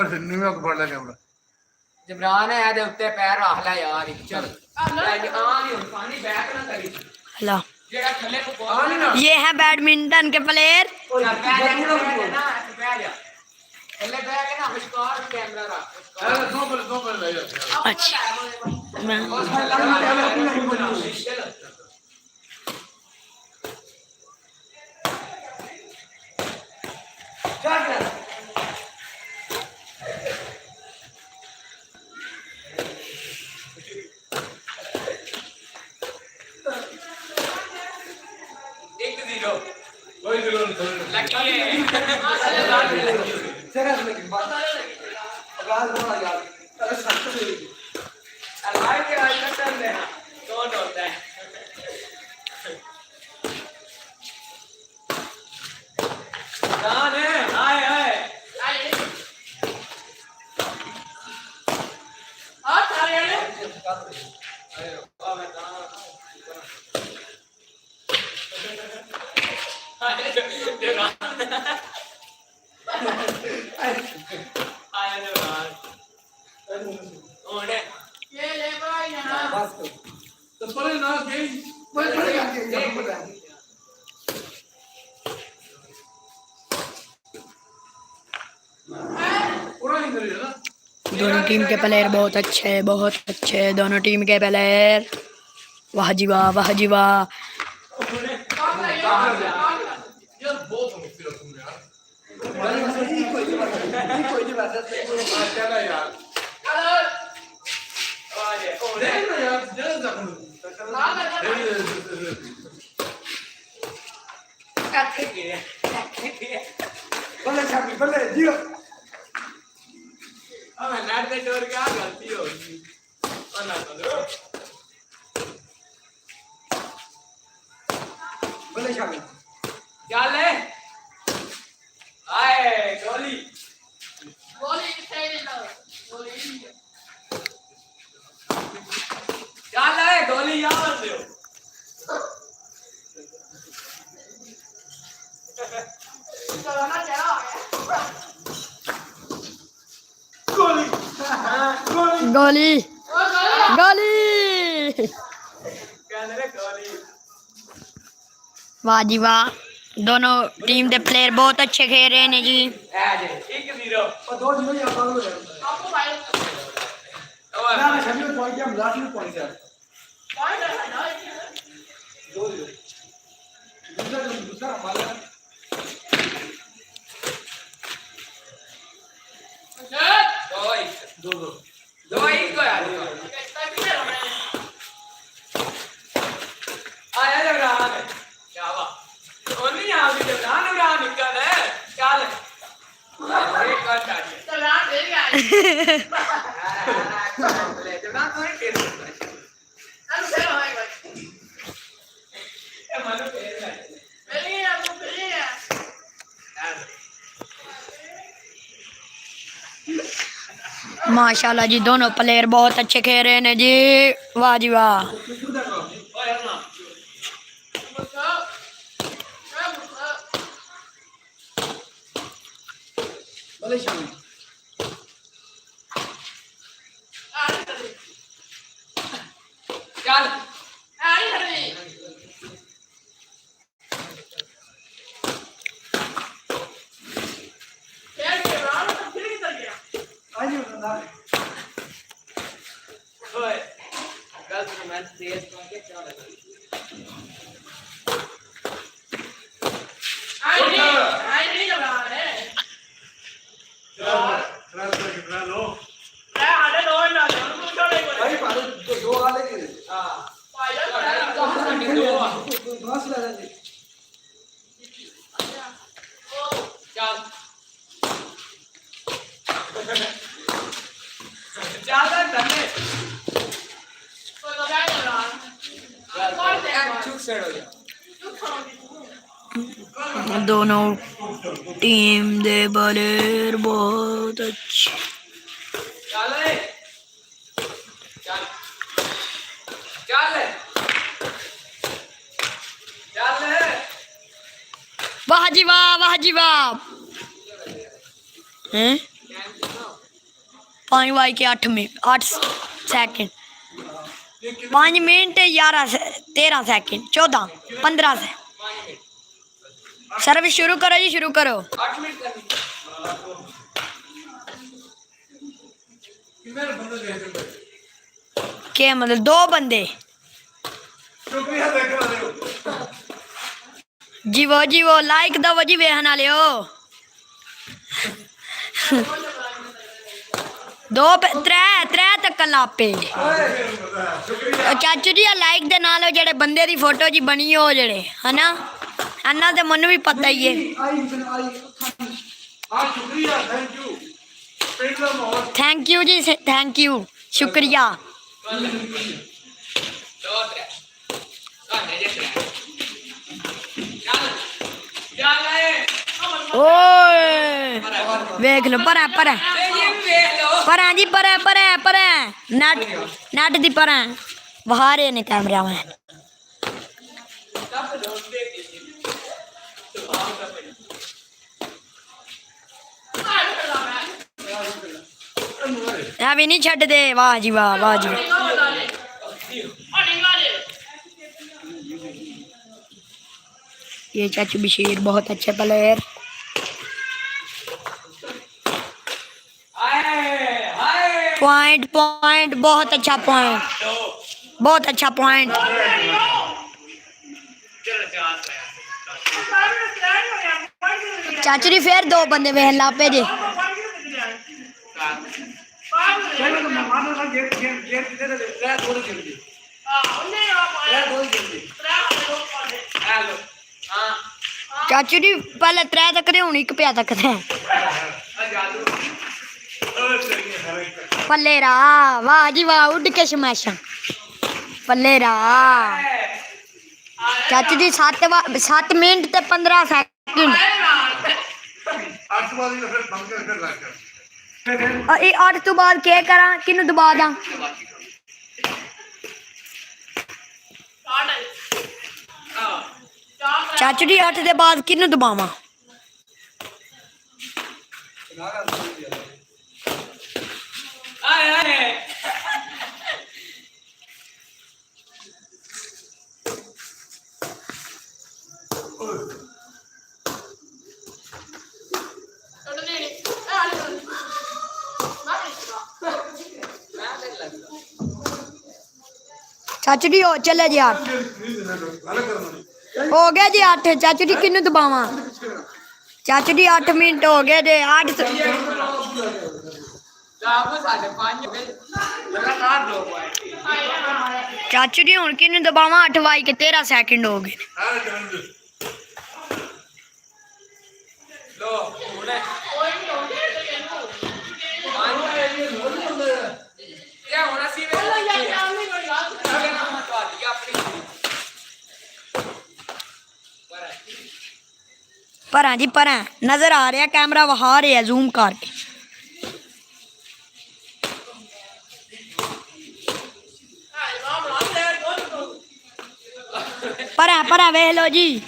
नीवा को पड़ लगा कैमरा जबरान है दे उत्ते पैर रख ले यार चल नहीं पानी बैक ना करी हेलो जेड़ा थल्ले को पानी ना ये है बैडमिंटन के प्लेयर थल्ले बैग है ना विस्कार कैमरा रख दो पर ले जा अच्छा मैं दोनों टीम के प्लेयर बहुत अच्छे दोनों टीम के प्लेयर वाह जी वाह वाह जी वाह गोली गोली वाह जी वाह दोनों टीम के प्लेयर बहुत अच्छे खेल रहे हैं जी माशाल्लाह जी दोनों प्लेयर बहुत अच्छे खेल रहे हैं जी वाह जी वाह दोनों टीम दे प्लेयर बहुत अच्छे वाह जी वाह हैं 5 वाई के 8 मिनट 8 सेकंड 5 मिनट 11 13 सेकंड 14 15 से सर्विस शुरू करो जी, शुरू करो। 8 मिनट करनी। मेरे बंदे देख रहे क्या मतलब 2 बंदे? शुक्रिया देख रहे हो जी वो लाइक दवो जी वेहन वाले हो। 2 3 तक लापे चाचू जी लाइक दे नाल जेड़े बंदे दी फोटो जी बनी हो जेड़े है ना, अन्ना ते मनु भी पता ही है। हां शुक्रिया, थैंक यू पेट का माहौल। Thank you ji, thank you, शुक्रिया। 2 3 गाने जे 3 चल चल ए ओए देख लो पर ये भी देख लो। जी पर नेट दी पर बाहर है ने कैमरा में। सब लोग देख लीजिए तो भाव का पे अभी नहीं छड़ दे। वाह जी वाह, वाह जी। ये चाचू बशीर बहुत अच्छे प्लेयर। पॉइंट बहुत अच्छा पॉइंट, बहुत अच्छा पॉइंट। चाचू जी फिर 2 बंदे वेख लापे जे। चाचू जी पहले 3 तक दे, हुण 1 पिया तक दे। पल्ले रा, वाह जी वाह, उड़ के स्मैशा पल्ले रा। चाचू जी 7 मिनट ते 15 सेकंड। 8 वाली फिर बंद कर लग गया। 8 तो बाद क्या करा, किन्नू दबा दा? चाचू जी 8 दे बाद किन्नू दबावा? चाचू जी हो चले जी 8 हो गया जी 8। चाचू जी किन्नू दबावा? चाचू जी 8 मिनट हो गए जे। 8 चाचू जी हुण किन्नू दबावा? 8 वाई के 13 सेकंड हो गए। पर जी पर नजर आ रहा, कैमरा वहा रहा जूम करके। पर वेख लो जी।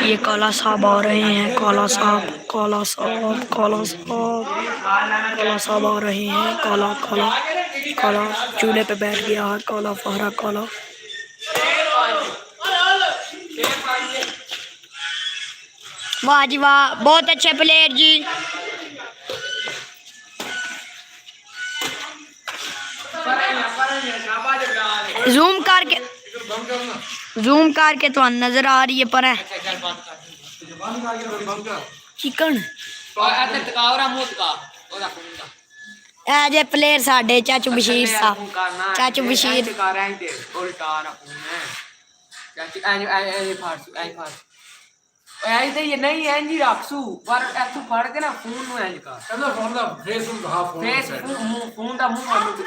ये काला साहब आ रहे हैं, काला साहब आ रहे हैं। काला चूल्हे पे बैठ गया है, काला फहरा काला। वाह जी वाह, बहुत अच्छे प्लेयर जी। जूम करके तो नजर आ रही है पर चिकन जे प्लेयर साडे चाचू बशीर साहब। चाचू बशीर नहीं इंज रखसू पर इथू फड़ के ना फोन नु इंज कर फोन दा फेस हां फोन दा मुंह मारू कर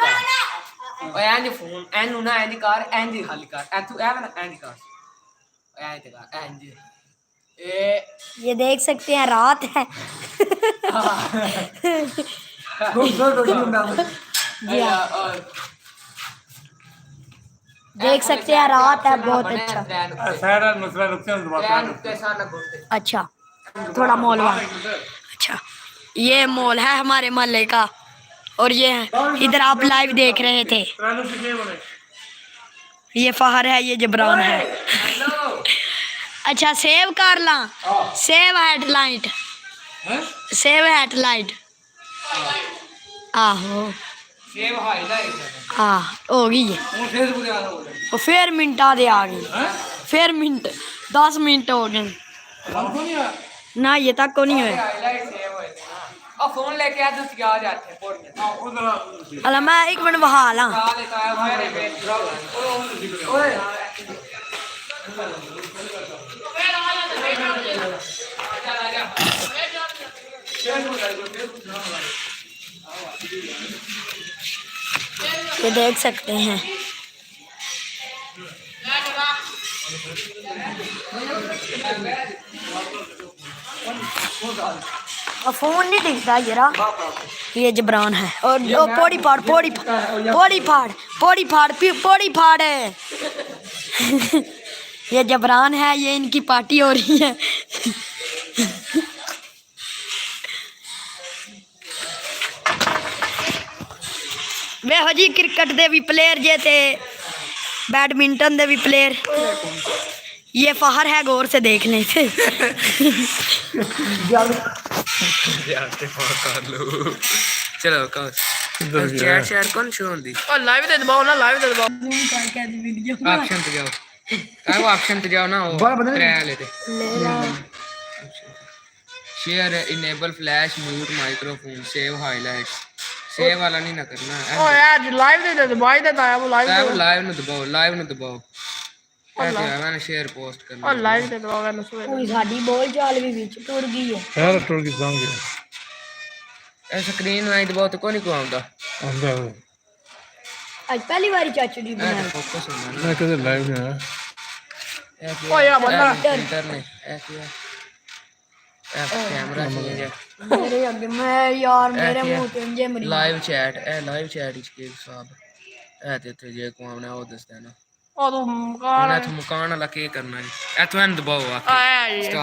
इंज फोन एनु ना इंज कर इंज हल कर इथू ए ना इंज कर इंज कर इंज ये देख सकते हैं रात है। जी हाँ, देख सकते हैं रात है बहुत अच्छा। सारा मसला रुकते अच्छा थोड़ा मॉल वाला। अच्छा ये मॉल है हमारे मोहल्ले का और ये इधर आप लाइव देख रहे थे। ये फहर है, ये जबरान है। अच्छा सेव कर ला, सेव हेडलाइट, सेव हेडलाइट। आहो हाँ हो गई है। और फिर मिनटा दे आ गई, फिर मिनट 10 मिनट हो गए ना, ये तक को नहीं हुए। फोन लेके आ तो आ जाते हैं अला मैं 1 मिनट बहा ला। ये देख सकते हैं फोन नहीं दिखता जरा। ये जबरान है और पौड़ी फाड़ पौड़ी पौड़ी फाड़ पौड़ी फाड़ पौड़ी फाड़ है। ये जबरान है, ये इनकी पार्टी हो रही है। वे हो जी क्रिकेट दे भी प्लेयर जे थे, बैडमिंटन दे भी प्लेयर। ये फहर है, गौर से देख लें थे। चलो चैट शेयर कौन शो होंदी और लाइव दे दबाओ ना, लाइव दे दबाओ। ऑप्शन पे जाओ, वो ऑप्शन पे जाओ ना, वो त्रै लेते share enable flash mute microphone save highlights. Save वाला नहीं ना करना ओ यार लाइव दे दबाई देता है वो लाइव। लाइव न दबाओ, लाइव न दबाओ। मैंने शेयर पोस्ट करना और लाइव दे दबाओ मैंने सुबह। कोई साडी बोल चाल भी बीच टूट गई है। सारा टूट गई सॉन्ग है स्क्रीन में दबाओ तो कोई नहीं आंदा आंदा है। आज पहली बार चाचू दी बनाई। फोकस होना ना। मैं कदे लाइव में है। ओ यार बंदा फिल्टर ने कैमरा चेंज है मेरे आगे मैं यार मेरे मुंह ते जे मरी। लाइव चैट इसके साहब ए ते जे को हमने वो दसदा ना। ओ तुम मकान वाला के करना है। ए तो दबाओ आ